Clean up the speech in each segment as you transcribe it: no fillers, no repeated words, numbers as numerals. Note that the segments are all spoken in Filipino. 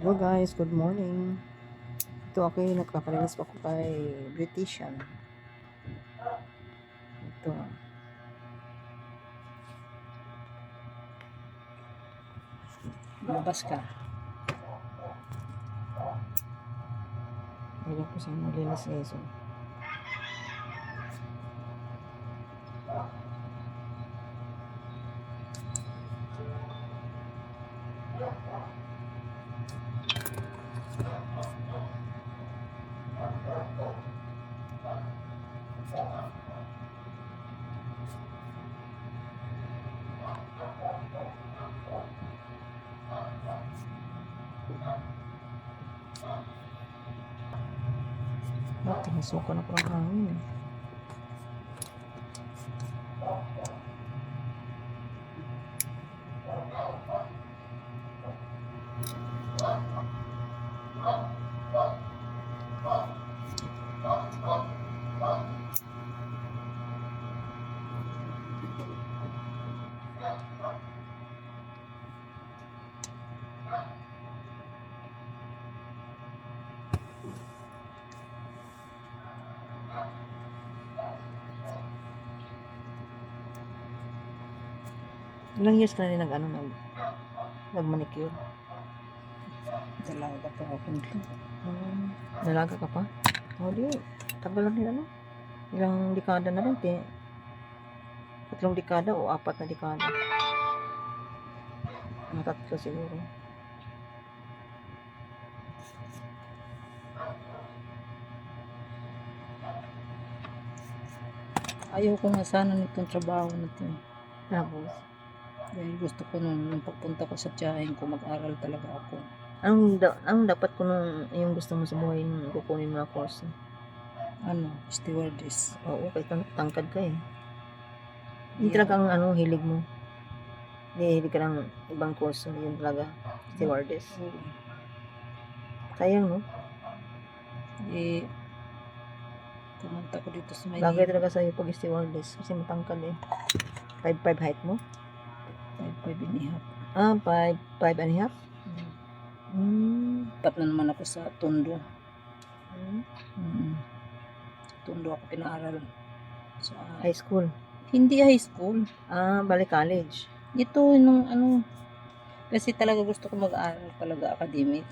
Hello guys, good morning. Ito ako yung nagpapalinis pa ako kay beautician. Ito. Labas ka. Ayun po sa malinis guys. Tinasuko na po ang hangin. Ilang years ka na rin nag-manicure? Dalaga pa ako nito. Dalaga ka pa? O di, tagal lang din Ilang dekada na rin, 3 dekada o 4 na dekada. Tatlo siguro. Ayaw ko nga sana nitong trabaho na to. Tapos, Dahil gusto ko nung pagpunta ko sa tiyahin ko, mag-aral talaga ako. anong dapat ko nung yung gusto mo sa buhay nung kukunin mo na course? Stewardess. Oo, kahit tangkad ka eh. Hindi Yeah. talaga ang hilig mo. Hindi hilig ka ng ibang course. Yun talaga, stewardess. Oo. Sayang, no? Pumunta ko dito sa may Bagay talaga sa'yo pag stewardess. Kasi matangkad eh. 5'5" height mo? 5'5" and a half. 5'5" and a half? Tapat na naman ako sa Tondo. Mm. Tondo ako pinaaral. Sa High school? hindi high school. Balik college. Ito nung kasi talaga gusto ko mag-aral talaga academic.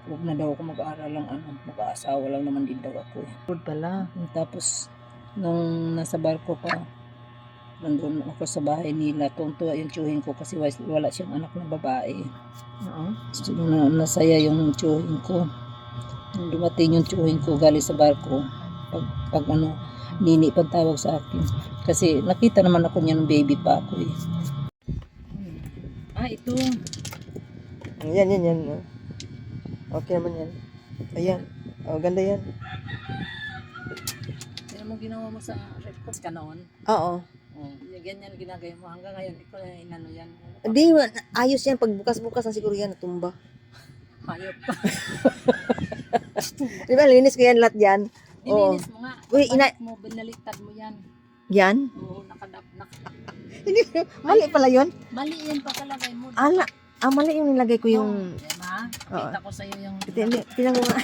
Huwag na daw ako mag-aral lang mag-aasawa lang naman din daw ako eh. Good pala. Tapos nung nasa barko pa, nandun ako sa bahay nila, tuwa yung tiyuhin ko kasi wala siyang anak na babae. Oo. So, nasaya yung tiyuhin ko. Nung dumating yung tiyuhin ko galing sa barko, pag nini pagtawag sa akin. Kasi nakita naman ako niya nung baby pa ako eh. Ito. Yan. Okay naman yan. Ayan. Ganda yan. Yan mo ginawa mo sa red cross ka noon? Oo. Ganyan ginagaya mo. Hanggang ngayon, di ko na inano yan. Hindi, ayos yan. Pag bukas-bukas na siguro yan natumba. Hayop pa. Di ba, linis ko yan lahat yan. Dininis mo nga. Uy, mo, binaliktad mo yan. Yan? Oo, Mali pala yun? mali yan pa kalagay mo. Mali yung nilagay ko yung... Diba? Oo. Kita ko sa'yo yung... Hindi, tingnan mo nga.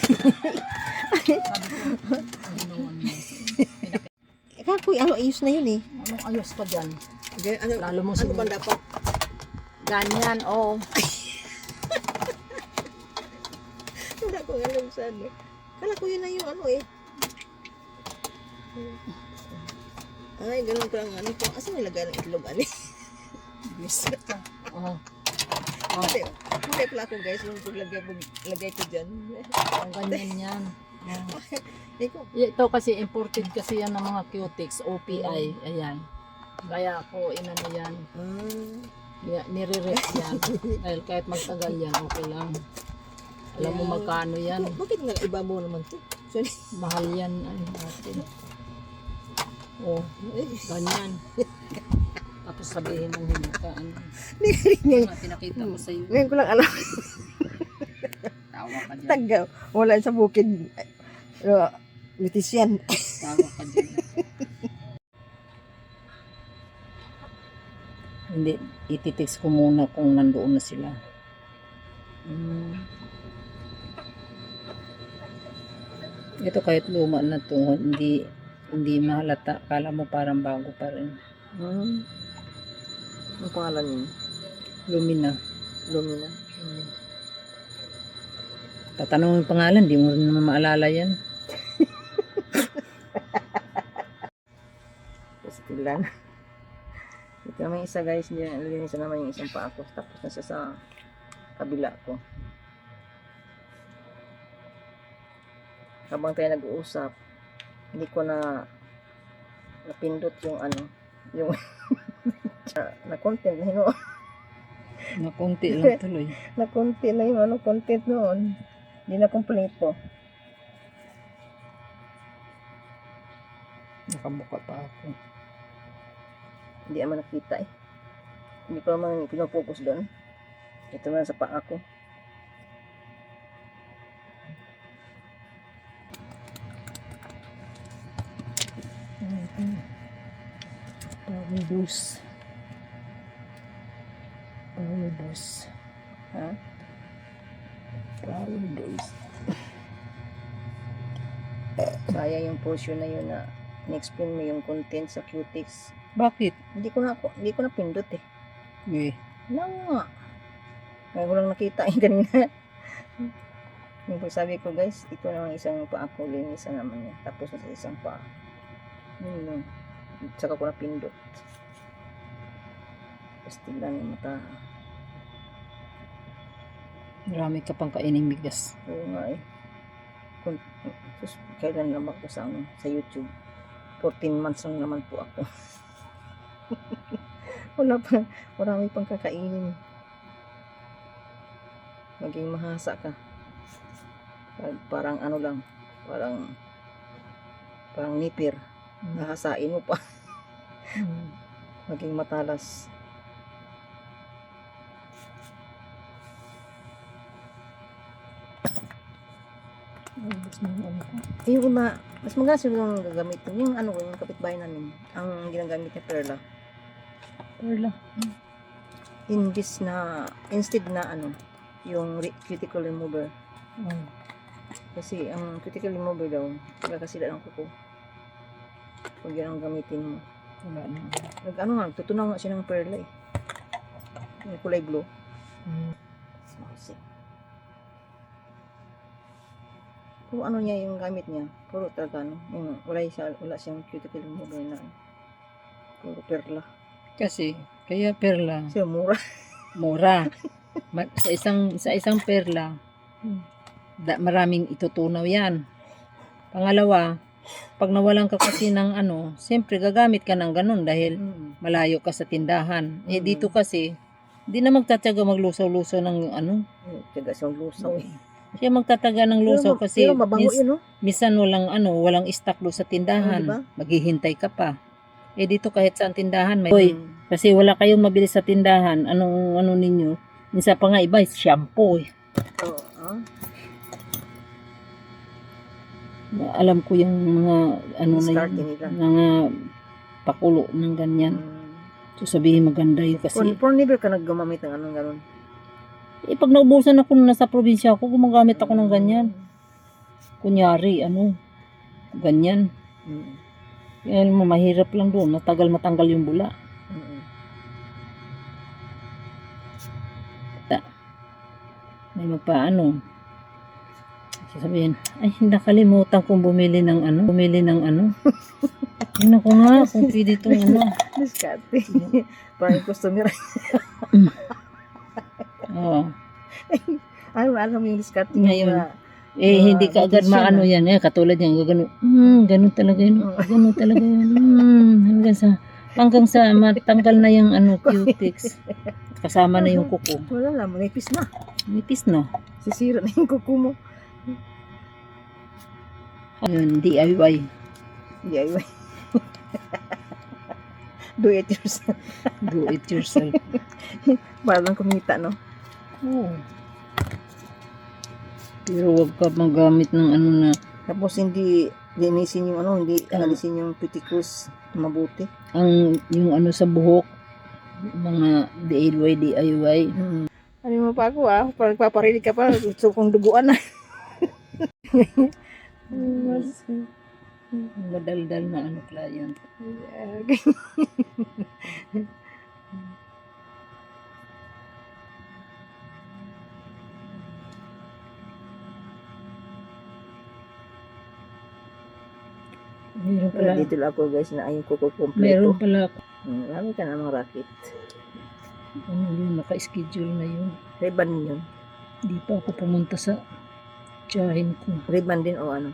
Kakoy, ayos na yun eh. Anong ayos pa dyan? Lalo mo Ano bang dapat? Ganyan, oo. Wala ko alam saan eh. Kala ko yun na yung eh. Ay, ganun ko lang po. Asa nilagay ng itlog, Yes. Oo. Hindi pala ako guys, yung paglagay ko dyan. Ang ganyan yan. Ikaw. Ito kasi imported kasi yan ng mga cutics, OPI. Ayan. Kaya ako inano yan. Nire-rep yan. Dahil kahit magtagal yan, okay lang. Alam mo magkano yan. Bakit nga iba mo naman to? Mahal yan. Ay, natin. Oh, ganyan. Tapos sabihin ng hinukaan. Pinakita ko sa iyo. Ngayon ko lang alam. Tawa ka dyan. Tagaw. Wala sa bukid. Beautician. Tawa ka dyan. Hindi, ititext ko muna kung nandoon na sila. Mm. Ito kahit luma na to, hindi mahalata. Kala mo parang bago pa rin. Mm. Ang pangalan yun? Lumina. Lumina. Tatanungin yung pangalan, di mo rin naman maalala yan. Pastilan. Ito naman yung isa guys, nilinisan naman yung isang paa ko. Tapos nasa sa kabila ko. Habang tayo nag-uusap, hindi ko na napindot yung yung na content na hino. Na konti lang tuloy. Na konti na yung content noon. Hindi na kompleto. Nakabuka pa ako. Hindi naman nakita eh. Hindi ko naman pinopokus doon. Ito na sa paa ko. Power dose. Power dose. Ha? Power dose. Sayang yung portion na yun na in-explain mo yung content sa cutics. Bakit? Hindi ko na pindot eh. Eh, Wala nga. Ngayon ko lang nakita eh kanina. Yung sabi ko guys, ito naman isang paa ko, linisan naman niya. Tapos nasa isang paa. Yun lang. Saka ko na pindot. Pastilan yung mata. marami ka pang kaining bigas. Oo nga eh. Sus, kailan lang ako sa YouTube? 14 months lang naman po ako. Marami pang kakainin. Maging mahasa ka. Parang lang, parang nipir. Nahasain mo pa. Maging matalas. Yung iba, mas magaso yung gagamit. Yung yung kapitbahay namin, ang ginagamit niya perla. Perla. Instead na yung cuticle remover. Kasi ang cuticle remover daw, nagkakasila ng kuko. Pag yan ang gamitin mo. Wala na. Tutunaw nga siya ng perla eh. Yung kulay blue. Kasi. Kung niya yung gamit niya, puro talaga yung wala siyang cuticle remover na puro perla. Kasi, kaya perla. Kasi mura. Mura. Sa isang perla, maraming itutunaw yan. Pangalawa, pag nawalan ka kasi ng siyempre gagamit ka ng ganun dahil malayo ka sa tindahan. Eh dito kasi, di na magtataga maglusaw-lusaw ng Tiyaga siyang lusaw eh. Siya magtataga ng lusaw kasi pero mabango yun, no? minsan walang stock doon sa tindahan. Diba? Maghihintay ka pa. Eh dito kahit saan tindahan may kasi wala kayong mabili sa tindahan. Anong ninyo? Minsan pa nga iba shampoo eh. Alam ko yung mga na yun, mga pakulo ng ganyan. So sabihin maganda yun kasi. Kung never ka naggamamit ng ganun. Eh pag naubusan ako nasa probinsya ako, gumagamit ako ng ganyan. Kunyari, ganyan. Kaya mahirap lang doon, matagal matanggal yung bula. May sasabihin, ay nakalimutan kong bumili ng tingnan ko nga kung pwede itong Diskarte. Parang customer. Oo. Alam mo yung diskarte ngayon. Hindi ka agad maano yan. Katulad yan, ganun talaga yun. Ganun talaga yun. Hanggang sa matanggal na yung cutics. Kasama na yung kuko. Wala lang, manipis na. Nipis na. Sisira na yung kuko mo. Ayun, DIY. DIY. Do it yourself. Do it yourself. Para lang kumita, no? Oo. Pero wag ka magamit ng na. Tapos hindi linisin yung hindi alisin yung cuticles mabuti. Yung sa buhok, mga DIY. Ano mo mo pa ako pag paparinig ka pa, gusto kong duguan na. Madaldal na ano client. Meron pala, Dito lang ako guys na ayun ko kumpleto. meron pala ako. Marami ka namang racket. Ano yun, naka-schedule na yun. Ribbon yun. Di pa ako pumunta sa tiyahin ko. Ribbon din o ano?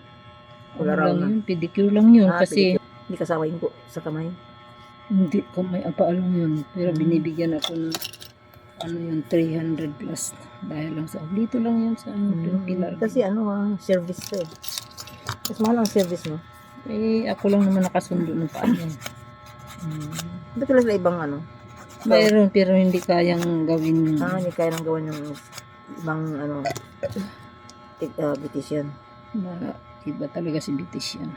Ano Wala raw lang na. yun, pedicure lang yun. Kasi Hindi kasama yun po sa kamay. hindi ko may apaalam yun. Pero Mm. binibigyan ako ng ano yun, 300 plus. Dahil lang sa, dito lang yun sa Pilar. Kasi service to eh. Mas mahal ang service mo. Eh, ako lang naman nakasundo ng paan yun. Ba't wala sila ibang Mayroon, pero hindi kayang gawin. hindi kaya nang gawan ng ibang beautician. Na iba talaga si Bitis yan.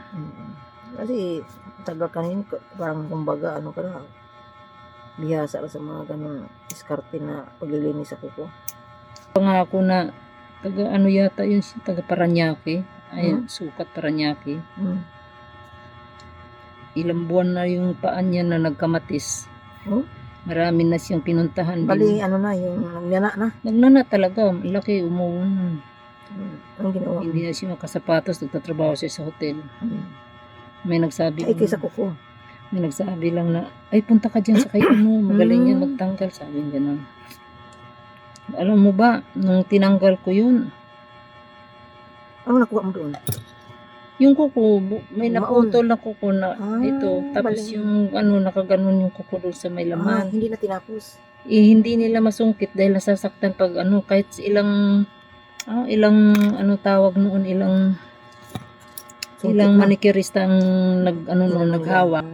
Kasi tagal kanina parang kumbaga ka na bihasa ka sa mga ganong diskarte na paglilinis sa kuko. Pangako na taga ano yata yun siya, taga Paranaque. Ay, sukat Paranaque. Ilang buwan na yung paan niya na nagkamatis. Marami na siyang pinuntahan. Bali, na, yung nagnana na. Nagnana talaga, laki umuwan. Anong ginawa? Hindi na siya makasapatos, nagtatrabaho siya sa hotel. May nagsabi Ay, kaysa kuko. May nagsabi lang na, ay punta ka dyan sa kay magaling yan magtanggal, sabi niya gano'n. Alam mo ba, nung tinanggal ko yun, Ano nakuha mo doon? yung kuko, may naputol na kuko na ito. Tapos bali. yung nakaganon yung kuko doon sa may laman. Hindi na tinapos. Hindi nila masungkit dahil nasasaktan pag kahit ilang tawag noon, ilang manikirista ang naghawak.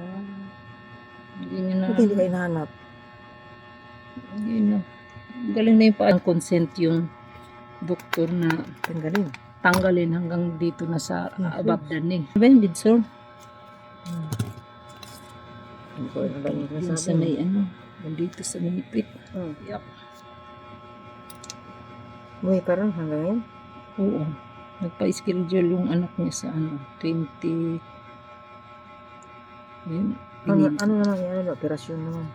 Hindi niya na. Hindi ka hinahanap. Hindi na. Galing na yung paan consent yung doktor na tanggalin hanggang dito na sa above the knee. Diba yung bidsor? Yung sa may dito sa may pit. Yup. Buhay pa rin hanggang ngayon? Oo. Nagpa-schedule yung anak niya sa 20. Yun. Ano naman yan? Operasyon naman.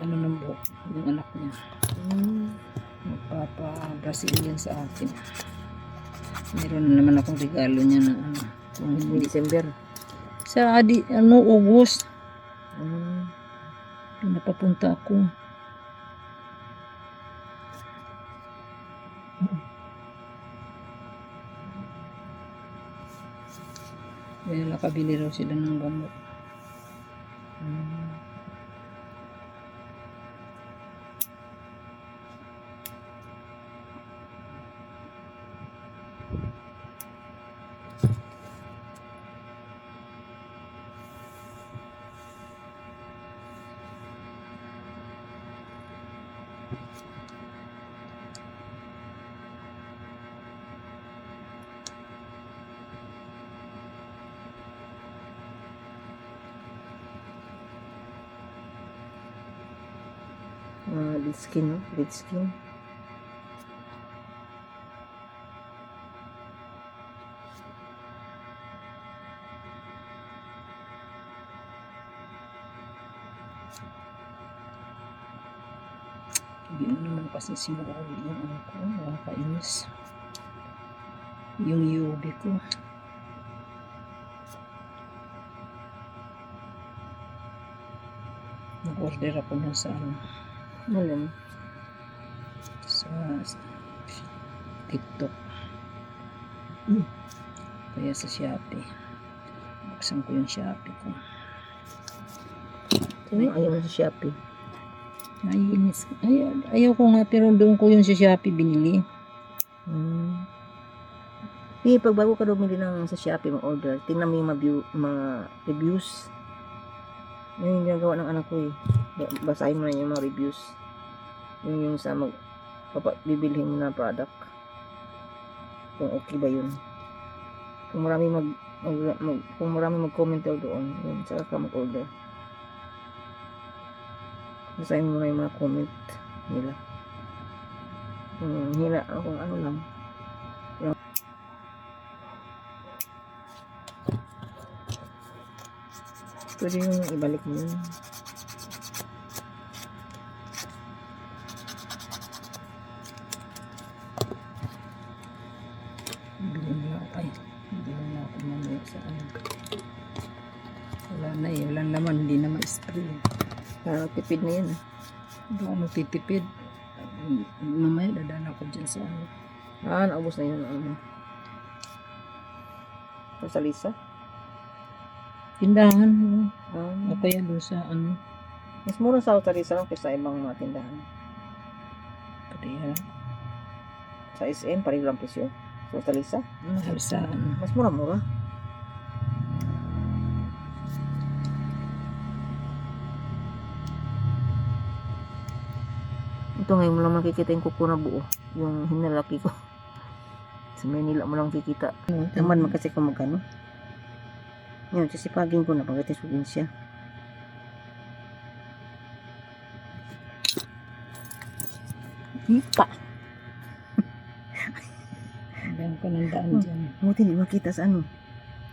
Ng buhok yung anak niya. Magpapa-Brazilian sa akin. Meron na naman akong regalo niya na kung hindi. December. Sa August. Pinapapunta ako. Kaya nakabili raw sila ng gamot. Dead skin, no? Dead skin. Hindi naman kasi siguro yung nakakainis. Yung UV ko. Nag-order ako na sa sa TikTok. Kaya sa Shopee. Buksan ko yung Shopee ko. Ayaw mo sa Shopee. Naiinis. Ayaw ko nga, pero doon ko yung sa Shopee binili. Pag bago ka bumili ng sa Shopee mo order, tingnan mo yung mga reviews. Yun yung ginagawa ng anak ko eh. Basahin mo na yung mga reviews. Yung sa bibilhin na product. Kung okay ba yun. Kung marami mag-comment daw doon, yun, saka ka mag-order. Basahin mo na yung mga comment. nila. Hina kung ano lang. Pwede yung ibalik mo yun. Bilhin na ako ay. Bilhin na ako mamaya sa ano. Wala na eh. Walang laman. Hindi na ma-spray. Parang tipid na yun. Hindi ako magtitipid. Mamaya dadala ko dyan sa ano. Naubos na yun. Ano. Sa Lisa. Tindahan. O Um, kaya doon sa ano. mas mura sa Lisa lang kaysa ibang mga tindahan. Kaya Sa SM, pareho lang presyo. Sa Lisa. mahal sa ano. Mas mura-mura. Ito ngayon mo lang makikita yung kuko na buo. Yung hinalaki ko. Sa Manila mo lang kikita. Naman man kasi kung magkano. Yan, sisipagin ko na pagdating sa probinsya. Hipa! Hanggang ko ng daan dyan. Buti hindi makita sa ano.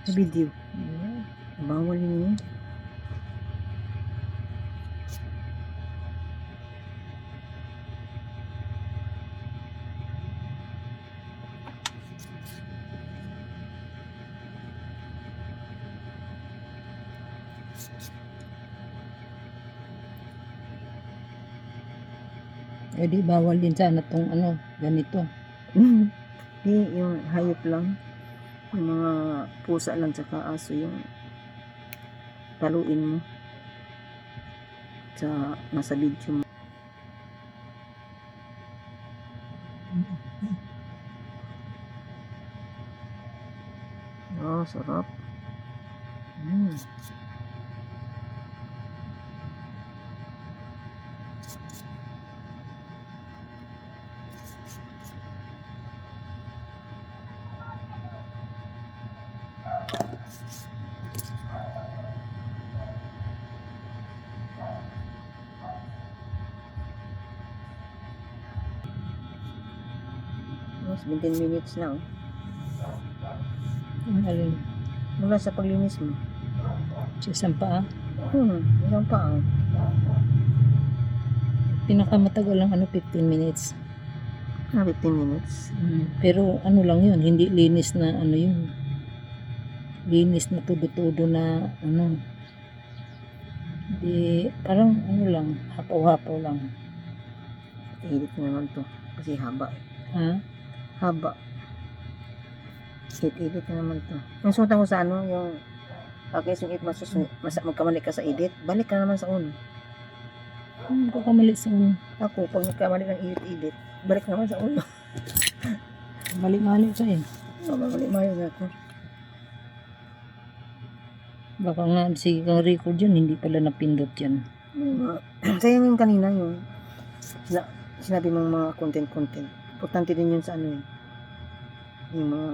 Sa video. Yeah. Bawal yun yun. Eh di bawal din sana tong ano, ganito. Di, yung hayop lang. Yung mga pusa lang tsaka aso yung taluin mo. Sa nasa video mo. Oh, sarap. Mas 15 minutes na oh. Ang alin. Mula sa paglinis mo. Sa isang paa. Isang pa oh. Pinakamatagal lang ano, 15 minutes. 15 minutes. Pero ano lang yun, hindi linis na ano yun. Linis na tudo-tudo na ano. Di, parang ano lang, hapaw-hapaw lang. Edit na naman to. Kasi haba. Ha? Haba. Edit na naman to. Yung sunta ko sa ano, yung sungit magkamali ka sa edit, balik ka naman sa uno. Kakamali sa uno. Ako, pag nagkamali ng edit, balik naman sa uno. Mali-mali ka eh. Mali-mali na ako. Baka nga, sige kang record yun, hindi pala napindot yan. Sayang yung kanina yung sinabi mong mga content. Importante din yun sa ano yun. Yung mga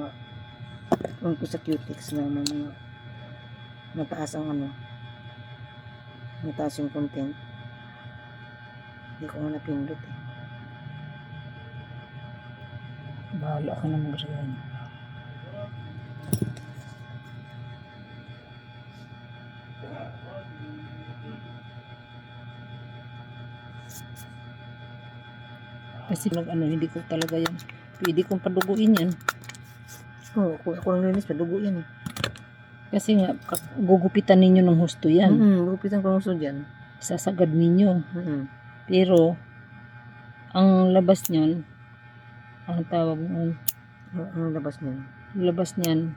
ko sa cutics na mga mataas ang ano. Mataas yung content. Hindi ko nga napindot eh. Bahala ka na mag-resign. Kasi ano, hindi ko talaga yan. Pwede kong paduguin yan. Oo, kung ako lang linis, padugo yan eh. Kasi nga, gugupitan ninyo ng husto yan. Gupitan ko gusto dyan. Sasagad ninyo. Pero, ang labas niyan, ang tawag mo, Ang labas niyan. labas niyan,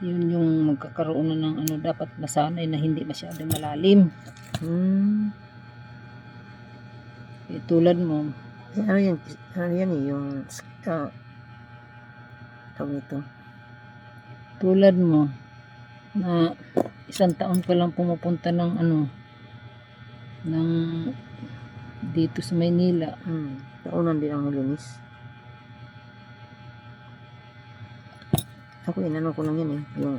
yun yung magkakaroon na ng ano, dapat masanay na hindi masyadong malalim. Eh, tulad mo, Ano yan? Ano yan eh? Yung tawag nito. tulad mo, na 1 taon ka lang pumupunta ng ano, ng dito sa Maynila. Taunan din ang linis. Ako inano ko lang yan eh. Yung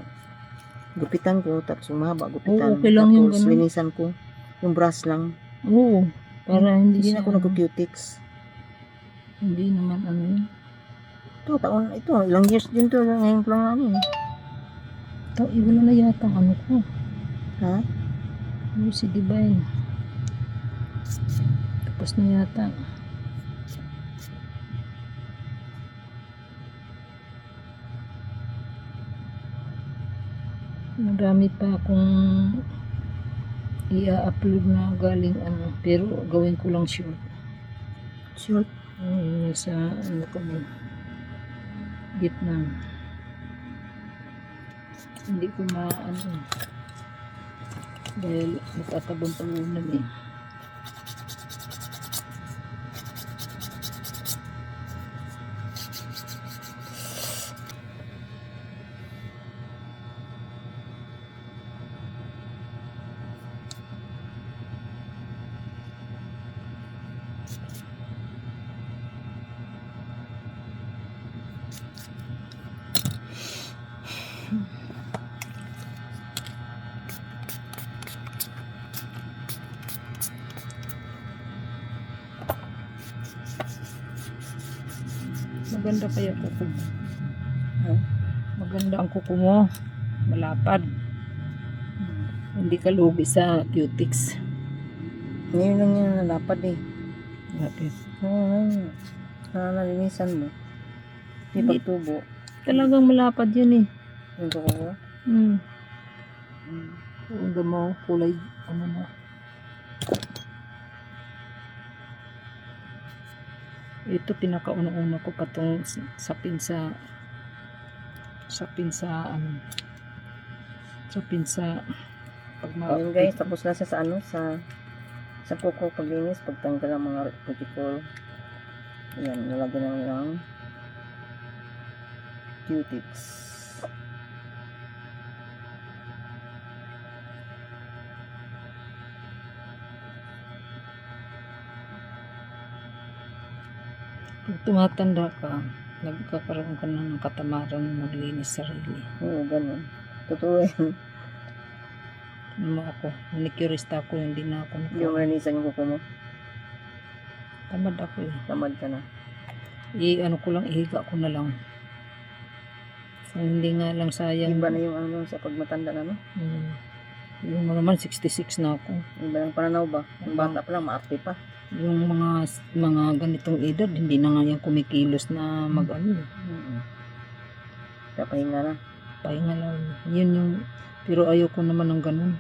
gupitan ko, tapos umaba gupitan. Oo, okay lang yung tapos ganun. linisan ko. Yung brush lang. Oo, Para hindi Hindi siya, na ako nagko-cutics. hindi naman ano yun. Ito, taon, ito, ilang years din to. Ngayon ko lang ano eh. Wala na yata ang ano ko. Ha? Ano si Divine. Tapos na yata. Marami pa akong i-upload na galing ano. Pero gawin ko lang short. Short. Yung sa ano kami. Vietnam. Hindi ko ano. Dahil nagtatabang pangunan eh. Maganda kaya kuko mo. Ha? Maganda ang kuko mo. Malapad. Hindi ka lugi sa cutics. Ngayon lang yan nalapad eh. Bakit? Oo, ngayon. Nalinisan mo. Di Hindi. pagtubo. Talagang malapad yun eh. Yung kuko ko. Hmm. Ang mo, kulay, ano na. Ito pinakauna-una ko pa tong sapin sa ano, sapin sa pag Ayun guys, tapos na siya sa ano, sa kuko paglinis, pagtanggal ang mga cuticle. Ayan, nalagyan ng lang cutics. pag tumatanda ka, nagkakaroon ka na ng katamaran maglinis sarili. Oo, ganun. Totoo yan. Ano ako, manicurista ako, hindi na ako Yung linisan yung kuko mo, tamad ako eh. tamad ka na. Ano ko lang, ihiga ko na lang. So, hindi nga lang sayang. Iba na yung ano sa pagmatanda na, no? Yung naman 66 na ako. Iba ng pananaw ba? Yung bata pa lang, maarte pa. Yung mga ganitong edad, hindi na nga yan kumikilos na mag-ano. Kapahinga na. Pahinga lang. Yun yung, pero ayoko naman ng ganun.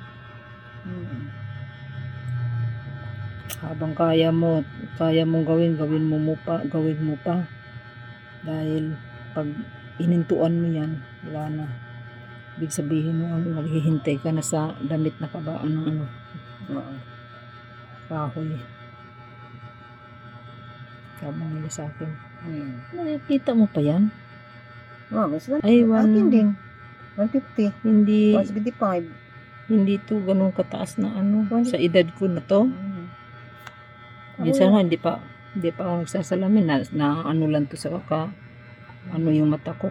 Habang kaya mong gawin mo pa. Dahil pag inintuan mo yan, wala na. Ibig sabihin mo, maghihintay ka na sa damit na kabaan ng ano, Oo. kahoy. Kabang nila sa akin. Nakikita mo pa yan? Oo, may sila. Ay, Akin din. 150. Hindi 175. to ganun kataas na ano. Sa edad ko na to. Ako Minsan nga, hindi pa ako nagsasalamin na ano lang to sa ano yung mata ko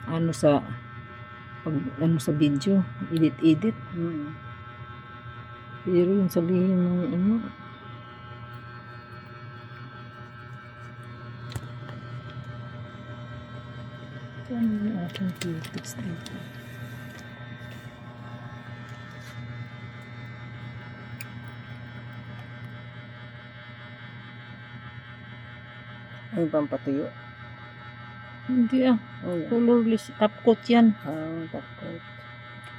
ano sa pag ano sa video, edit. Pero yung sabihin ng ano, ano yung aking cutics dito. Ay, pampatuyo. Hindi Oh, yan. colorless, top coat yan. Takot.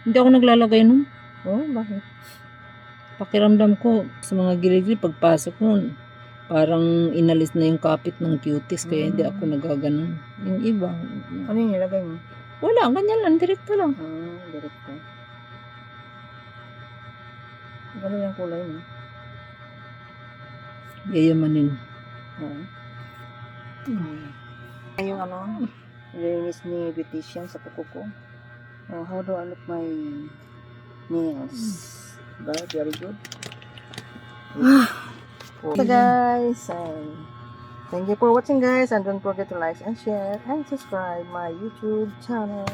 Hindi ako naglalagay nun. Oh, bakit? Pakiramdam ko sa mga gilid-gilid pagpasok nun, parang inalis na yung kapit ng cuties kaya hindi ako nagaganon. Yung iba, Ano yung nilagay mo? wala, ganyan lang, direkto lang. Direkto. Ganun yung kulay mo. Yayamanin. Yung ano, linis ni beautician sa kuko ko. How do I look my nails? Very good. So guys, thank you for watching guys, and don't forget to like and share and subscribe my YouTube channel.